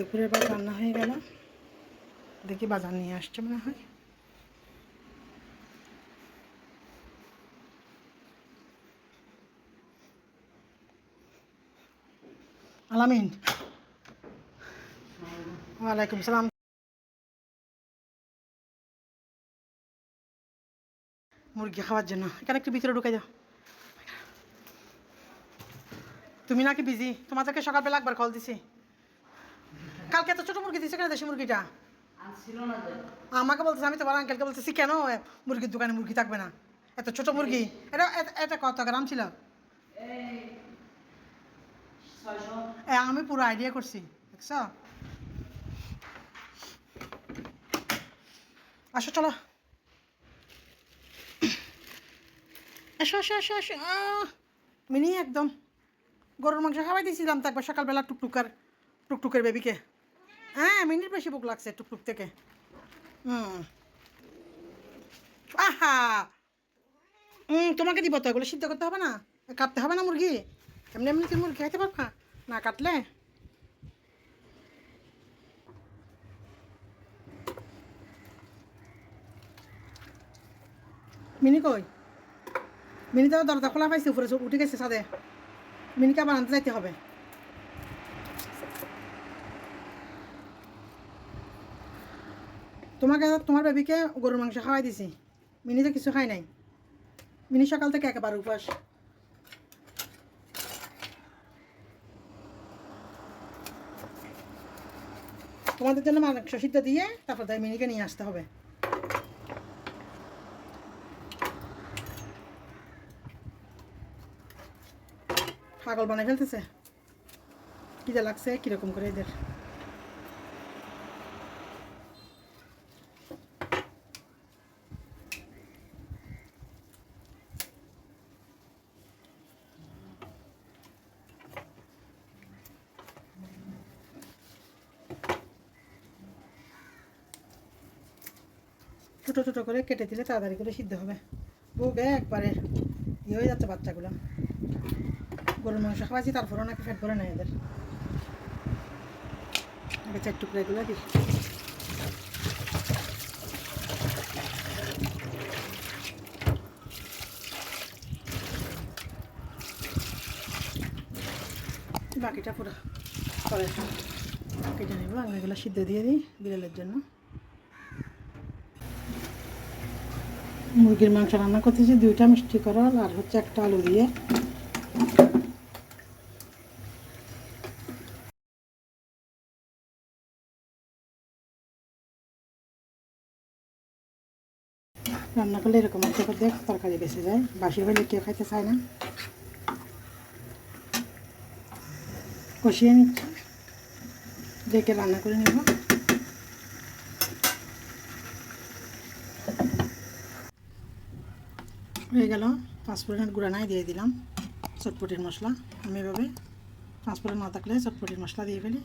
দুপুরের ভাত রান্না হয়ে গেল। দেখি বাজার নিয়ে আসছে মনে হয়। আলামিন, ওয়ালাইকুম সালাম। মুরগি খাওয়ার জন্য এখানে একটু ভিতরে ঢুকে যাও। তুমি নাকি বিজি? তোমাদেরকে সকালবেলা একবার কল দিছি। কালকে এত ছোটো মুরগি দিছে কেন? দেশি মুরগিটা আমাকে বলতেছে, আমি তোমার আঙ্কেলকে বলতেছি কেন মুরগির দোকানে মুরগি থাকবে না? এত ছোট মুরগি। এটা এটা কত গ্রাম ছিল? আমি পুরো আইডিয়া করছি, দেখছো? আসো চলো, আসো আসো আসো আসো। মিনি একদম গরুর মাংস খাওয়াই দিয়েছিলাম তো একবার সকালবেলা টুকটুকের বেবিকে। হ্যাঁ, মিনির বেশি বুক লাগছে টুকটুক থেকে। আহা, তোমাকে দিব তো, এগুলো সিদ্ধ করতে হবে না, কাটতে হবে না মুরগি। এমনি এমনি তুমি মুরগি খাইতে পারবা না কাটলে? মিনি কই? মিনি তো দরজা খোলা পাইছে, উপরে উঠে গেছে ছাদে। মিনিকে আবার আনতে যাইতে হবে। তোমার বেবিকে গরুর মাংস খাওয়াই দিছি, মিনি তো কিছু খাই নাই। মিনি সকাল থেকে একেবারে উপাস। তোমাদের জন্য মাংস সিদ্ধ দিয়ে তারপর তাই মিনিকে নিয়ে আসতে হবে। পাগল বানাই ফেলতেছে, কি যা লাগছে কিরকম করে এদের। ছোটো ছোটো করে কেটে দিলে তাড়াতাড়ি করে সিদ্ধ হবে। বুকে একবারে ইয়ে হয়ে যাচ্ছে বাচ্চাগুলো। গরুর মাংস খাওয়াইছি তারপরেও নাকি ফেট ভরে নেয় এদের। আগে 4 টুকরা এগুলো দিই। বাকিটা পুরো পরে কেটে নেবো। আমি এগুলো সিদ্ধ দিয়ে দিই বিড়ালের জন্য। মুরগির মাংস রান্না করতেছি 2টা মিষ্টি করল আর হচ্ছে 1টা আলু দিয়ে। রান্না করলে এরকম একটা করে তরকারি বেঁচে যায়, বাসি হলে কেউ খাইতে চায় না। কষিয়ে নিচ্ছি, দেখে রান্না করে নেব। হয়ে গেল। পাঁচফোড়নের গুঁড়া নাই দিয়ে দিলাম চটপটির মশলা। আমি এভাবে পাঁচফোড়ন না থাকলে চটপটির মশলা দিয়ে ফেলি।